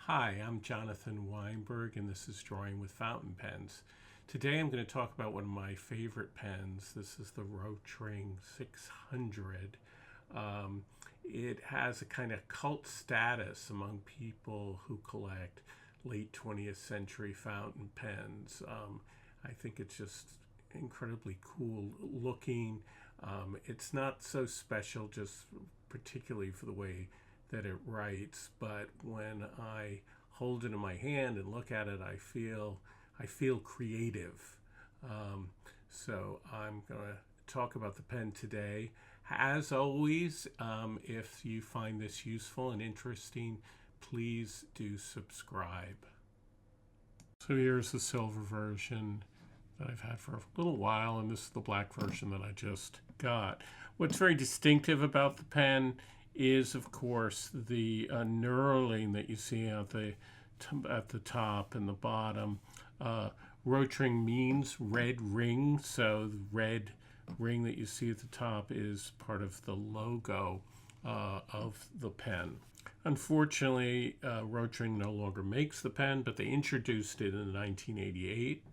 Hi, I'm Jonathan Weinberg, and this is Drawing with Fountain Pens. Today I'm going to talk about one of my favorite pens. This is the Rotring 600. It has a kind of cult status among people who collect late 20th century fountain pens. I think it's just incredibly cool looking. It's not so special just particularly for the way that it writes, but when I hold it in my hand and look at it, I feel creative. So I'm going to talk about the pen today. As always, if you find this useful and interesting, please do subscribe. So here's the silver version that I've had for a little while, and this is the black version that I just got. What's very distinctive about the pen is, of course, the knurling that you see at the top and the bottom. Rotring means red ring, so the red ring that you see at the top is part of the logo of the pen. Unfortunately, Rotring no longer makes the pen, but they introduced it in 1988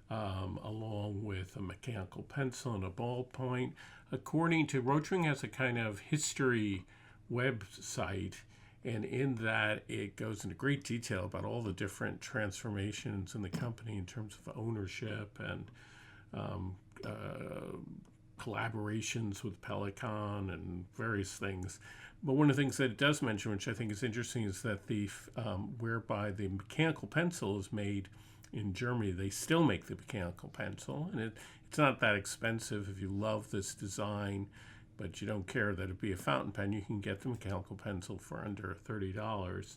along with a mechanical pencil and a ballpoint. According to Rotring, has a kind of history website, and in that it goes into great detail about all the different transformations in the company in terms of ownership and collaborations with Pelican and various things. But one of the things that it does mention, which I think is interesting, is that the whereby the mechanical pencil is made in Germany. They still make the mechanical pencil, and it's not that expensive. If you love this design but you don't care that it'd be a fountain pen, you can get the mechanical pencil for under $30.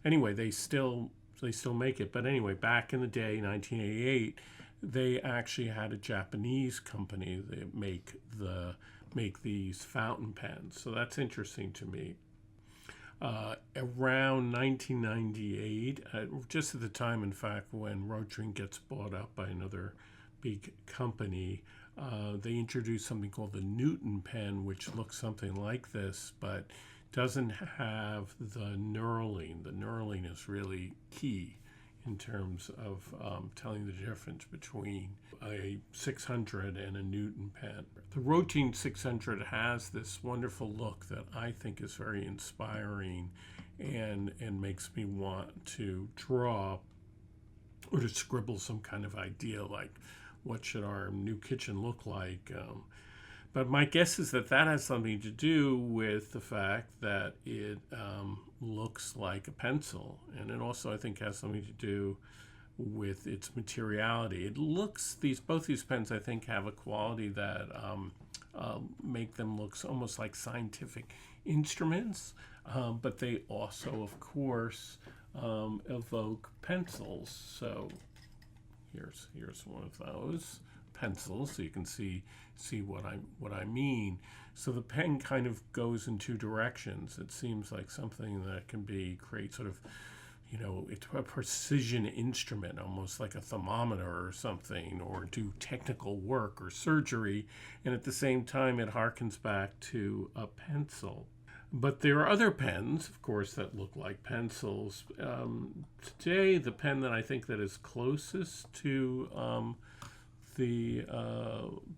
Anyway, they still make it. But anyway, back in the day, 1988, they actually had a Japanese company that make these fountain pens. So that's interesting to me. Around 1998, just at the time, in fact, when Rotring gets bought up by another big company, they introduced something called the Newton pen, which looks something like this, but doesn't have the knurling. The knurling is really key in terms of telling the difference between a 600 and a Newton pen. The Rotring 600 has this wonderful look that I think is very inspiring and makes me want to draw or to scribble some kind of idea like, what should our new kitchen look like? But my guess is that has something to do with the fact that it looks like a pencil. And it also, I think, has something to do with its materiality. It looks, both these pens, I think, have a quality that make them look almost like scientific instruments. But they also, of course, evoke pencils. So here's one of those pencils, so you can see what I mean. So the pen kind of goes in two directions. It seems like something that can create sort of, it's a precision instrument, almost like a thermometer or something, or do technical work or surgery, and at the same time it harkens back to a pencil. But there are other pens, of course, that look like pencils. Today, the pen that I think that is closest to the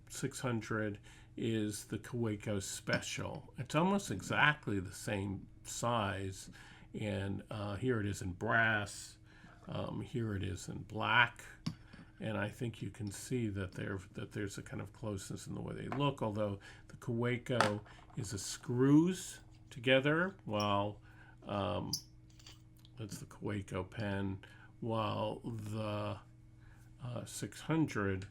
600 is the Kaweco Special. It's almost exactly the same size, and here it is in brass. Here it is in black, and I think you can see that there's a kind of closeness in the way they look. Although the Kaweco is a screws together, while that's the Kaweco pen, while the 600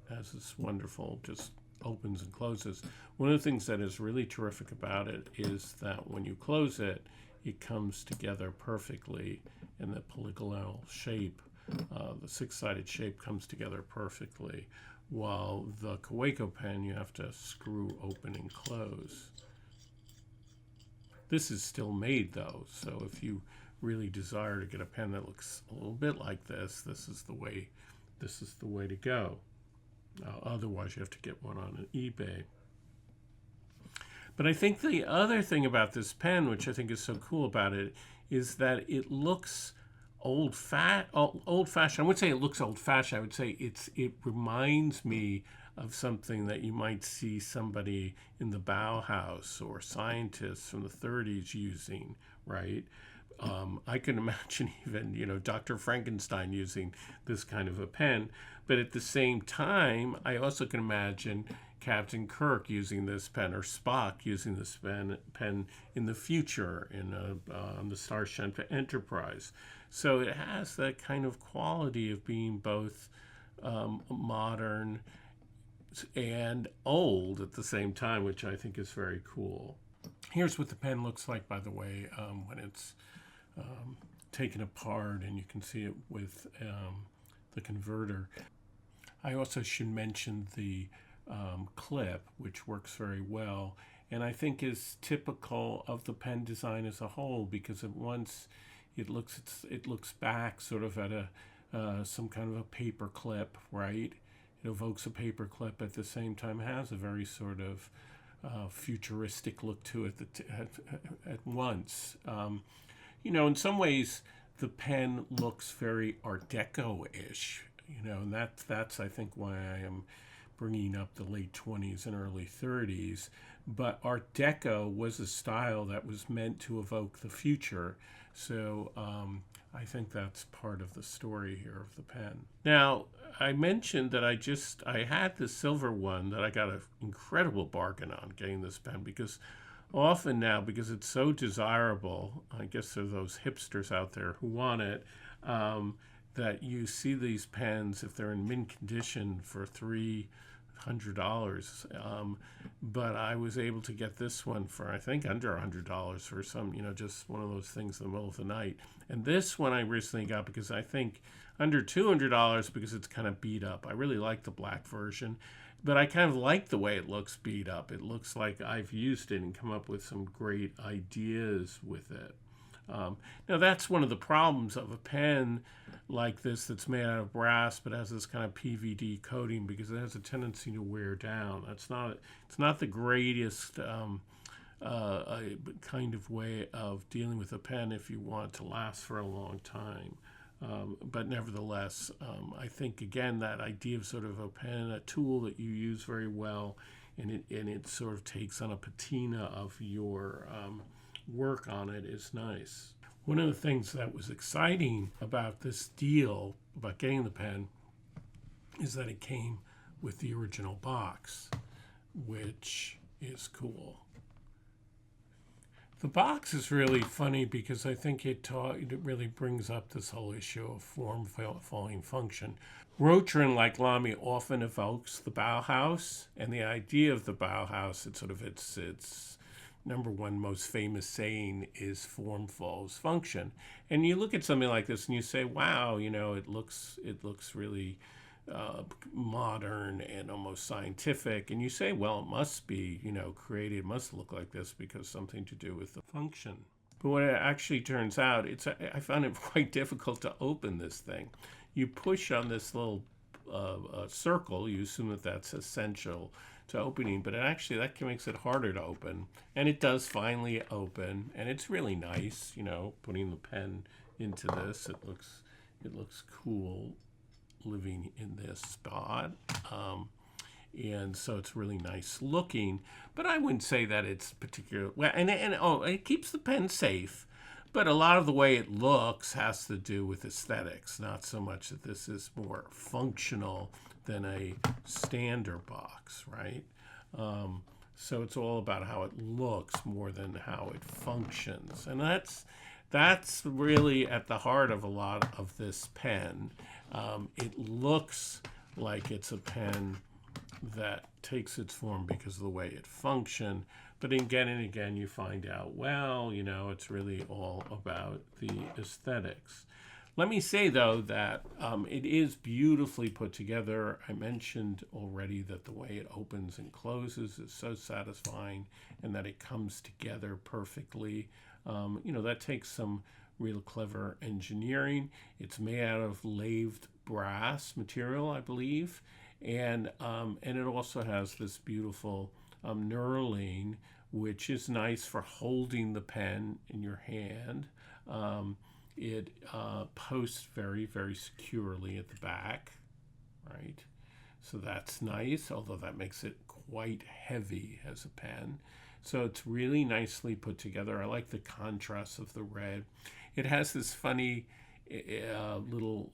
has this wonderful just opens and closes. One of the things that is really terrific about it is that when you close it, it comes together perfectly in the polygonal shape. The six-sided shape comes together perfectly, while the Kaweco pen you have to screw open and close. This is still made though, so if you really desire to get a pen that looks a little bit like this, this is the way to go. Otherwise, you have to get one on eBay. But I think the other thing about this pen, which I think is so cool about it, is that it looks old-fashioned. I wouldn't say it looks old-fashioned. I would say it reminds me of something that you might see somebody in the Bauhaus or scientists from the 30s using, right? I can imagine even, Dr. Frankenstein using this kind of a pen. But at the same time, I also can imagine Captain Kirk using this pen, or Spock using this pen in the future on the Starship Enterprise. So it has that kind of quality of being both modern and old at the same time, which I think is very cool. Here's what the pen looks like, by the way, when it's taken apart, and you can see it with the converter. I also should mention the clip, which works very well, and I think is typical of the pen design as a whole, because at once it looks back sort of at some kind of a paper clip, right? It evokes a paper clip, at the same time has a very sort of futuristic look to it at once. In some ways, the pen looks very Art Deco-ish, and that's I think why I am bringing up the late 20s and early 30s. But Art Deco was a style that was meant to evoke the future. So I think that's part of the story here of the pen. Now, I mentioned that I had this silver one that I got an incredible bargain on getting this pen, because often now, because it's so desirable, I guess there are those hipsters out there who want it, that you see these pens, if they're in mint condition, for $300. But I was able to get this one for, I think, under $100 for some, just one of those things in the middle of the night. And this one I recently got because I think under $200, because it's kind of beat up. I really like the black version, but I kind of like the way it looks beat up. It looks like I've used it and come up with some great ideas with it. Now, that's one of the problems of a pen like this that's made out of brass but has this kind of PVD coating, because it has a tendency to wear down. It's not the greatest kind of way of dealing with a pen if you want it to last for a long time. But nevertheless, I think, again, that idea of sort of a pen, a tool that you use very well, and it sort of takes on a patina of your work on it, is nice. One of the things that was exciting about this deal, about getting the pen, is that it came with the original box, which is cool. The box is really funny because I think it really brings up this whole issue of form following function. Rotring, like Lamy, often evokes the Bauhaus, and the idea of the Bauhaus, its number one most famous saying is form follows function. And you look at something like this and you say, wow, it looks really modern and almost scientific, and you say, well, it must be, created, must look like this because something to do with the function. But what it actually turns out, I found it quite difficult to open this thing. You push on this little circle, you assume that that's essential to opening, but that makes it harder to open. And it does finally open, and it's really nice, putting the pen into this. It looks cool living in this spot, and so it's really nice looking, but I wouldn't say that it's particular. Well, and it keeps the pen safe, but a lot of the way it looks has to do with aesthetics, not so much that this is more functional than a standard box, right? So it's all about how it looks more than how it functions, and that's really at the heart of a lot of this pen. It looks like it's a pen that takes its form because of the way it functions, but again and again you find out, well, it's really all about the aesthetics. Let me say, though, that it is beautifully put together. I mentioned already that the way it opens and closes is so satisfying, and that it comes together perfectly. That takes some real clever engineering. It's made out of lathed brass material, I believe, and it also has this beautiful knurling, which is nice for holding the pen in your hand. It posts very, very securely at the back, right? So that's nice, although that makes it quite heavy as a pen. So it's really nicely put together. I like the contrast of the red. It has this funny little,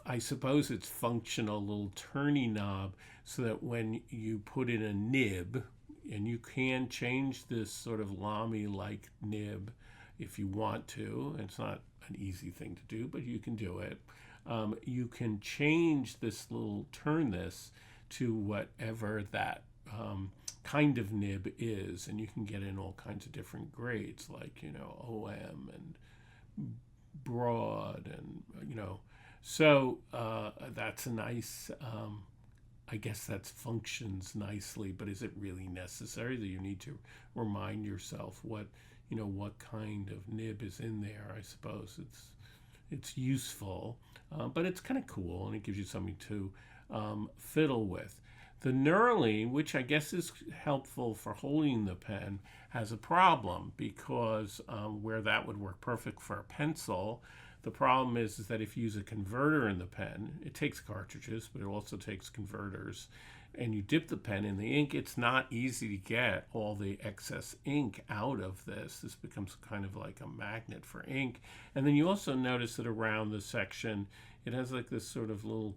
I suppose it's functional, little turning knob so that when you put in a nib, and you can change this sort of lamy-like nib if you want to. It's not an easy thing to do, but you can do it. You can change this turn this to whatever that kind of nib is, and you can get in all kinds of different grades, like, OM and broad, and, so that's a nice, I guess that functions nicely, but is it really necessary that you need to remind yourself what kind of nib is in there? I suppose it's useful, but it's kind of cool, and it gives you something to fiddle with. The knurling, which I guess is helpful for holding the pen, has a problem because where that would work perfect for a pencil, the problem is that if you use a converter in the pen, it takes cartridges, but it also takes converters, and you dip the pen in the ink, it's not easy to get all the excess ink out of this. This becomes kind of like a magnet for ink. And then you also notice that around the section, it has like this sort of little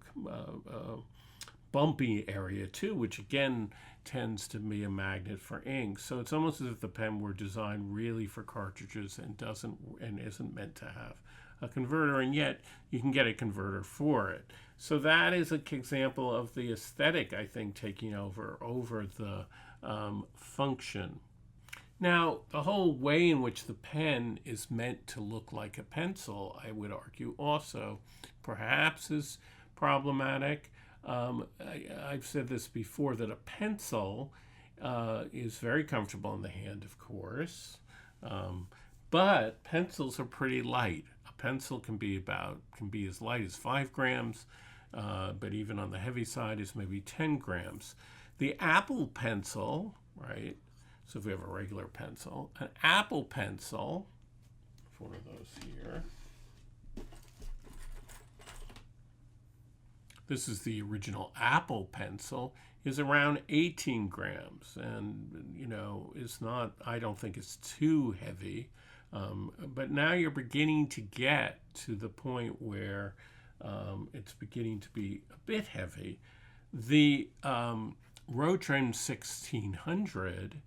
bumpy area too, which again tends to be a magnet for ink. So it's almost as if the pen were designed really for cartridges and isn't meant to have a converter, and yet you can get a converter for it. So that is an example of the aesthetic, I think, taking over the function. Now, the whole way in which the pen is meant to look like a pencil, I would argue also perhaps is problematic. I've said this before, that a pencil is very comfortable in the hand, of course, but pencils are pretty light. A pencil can be as light as 5 grams, but even on the heavy side is maybe 10 grams. The Apple Pencil, right? So if we have a regular pencil, an Apple Pencil, one of those here. This is the original Apple Pencil, is around 18 grams, and it's not, I don't think it's too heavy, but now you're beginning to get to the point where it's beginning to be a bit heavy. The Rotring 1600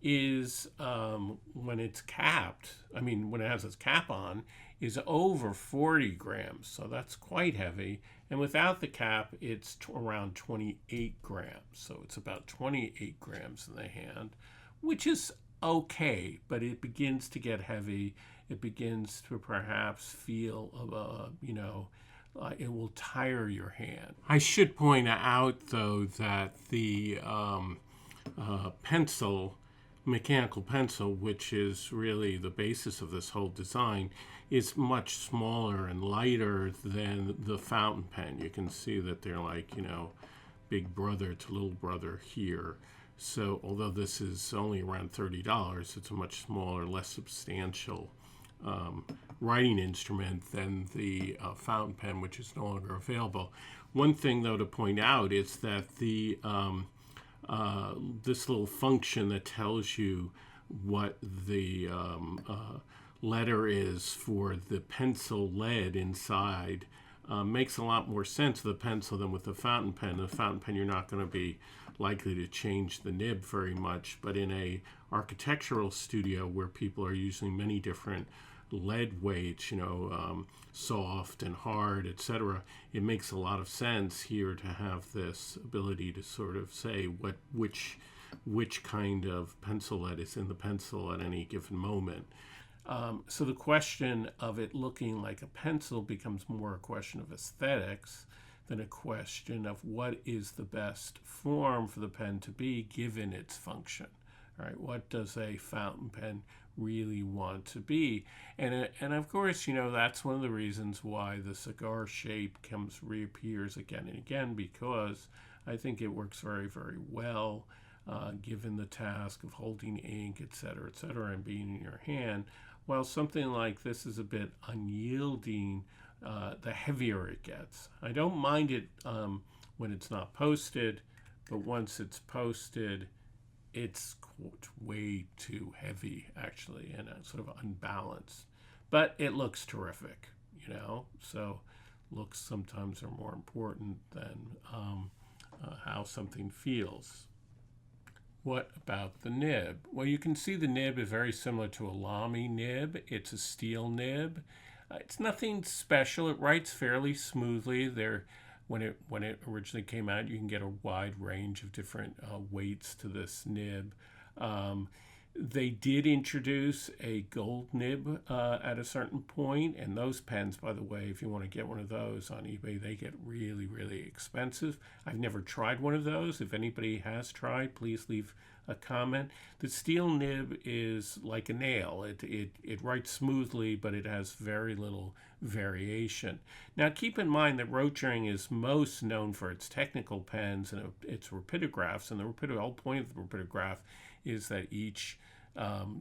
is, when it's capped, when it has its cap on, is over 40 grams, so that's quite heavy. And without the cap, it's around 28 grams. So it's about 28 grams in the hand, which is okay, but it begins to get heavy. It begins to perhaps feel, it will tire your hand. I should point out, though, that the mechanical pencil, which is really the basis of this whole design, is much smaller and lighter than the fountain pen. You can see that they're like, big brother to little brother here. So although this is only around $30, it's a much smaller, less substantial writing instrument than the fountain pen, which is no longer available. One thing, though, to point out is that the this little function that tells you what the letter is for the pencil lead inside makes a lot more sense with the pencil than with the fountain pen. The fountain pen, you're not going to be likely to change the nib very much, but in a architectural studio where people are using many different lead weights, soft and hard, etc., it makes a lot of sense here to have this ability to sort of say which kind of pencil lead is in the pencil at any given moment. So the question of it looking like a pencil becomes more a question of aesthetics than a question of what is the best form for the pen to be given its function. All right, what does a fountain pen really want to be? And of course, that's one of the reasons why the cigar shape reappears again and again, because I think it works very, very well. given the task of holding ink, etc., and being in your hand. While something like this is a bit unyielding, the heavier it gets. I don't mind it when it's not posted, but once it's posted, it's way too heavy, actually, and sort of unbalanced. But it looks terrific, so looks sometimes are more important than how something feels. What about the nib? Well, you can see the nib is very similar to a Lamy nib. It's a steel nib. It's nothing special. It writes fairly smoothly. When it originally came out, you can get a wide range of different weights to this nib. They did introduce a gold nib at a certain point, and those pens, by the way, if you want to get one of those on eBay, they get really, really expensive. I've never tried one of those. If anybody has tried, please leave a comment. The steel nib is like a nail. It writes smoothly, but it has very little variation. Now, keep in mind that Rotring is most known for its technical pens and its rapidographs, and the whole point of the rapidograph is that each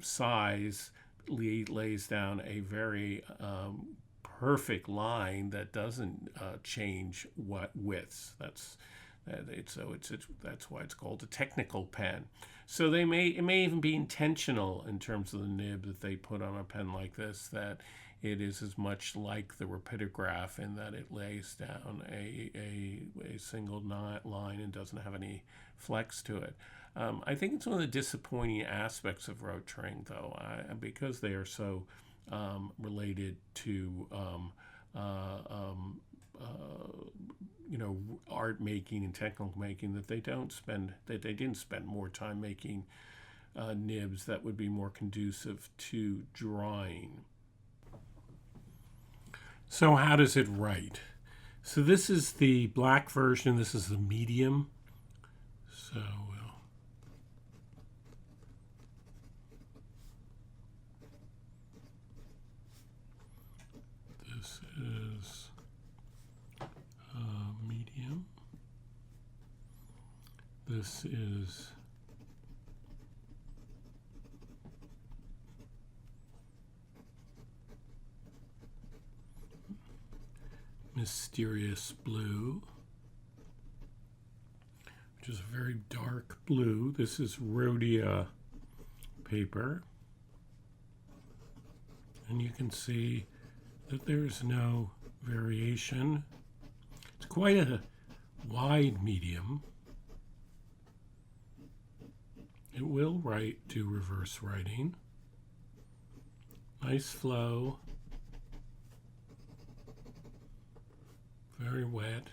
size lays down a very perfect line that doesn't change widths. That's why it's called a technical pen. So it may even be intentional in terms of the nib that they put on a pen like this, that it is as much like the rapidograph in that it lays down a single line and doesn't have any flex to it. I think it's one of the disappointing aspects of Rotring, though, because they are so related to art making and technical making, that they didn't spend more time making nibs that would be more conducive to drawing. So how does it write? So this is the black version. This is the medium. So this is medium. This is mysterious blue, which is a very dark blue. This is rhodia paper. And you can see that there's no variation. It's quite a wide medium. It will write to reverse writing. Nice flow. Very wet.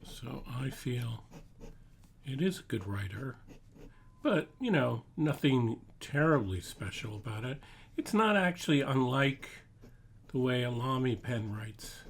So I feel it is a good writer, but, nothing terribly special about it. It's not actually unlike the way a Lamy pen writes.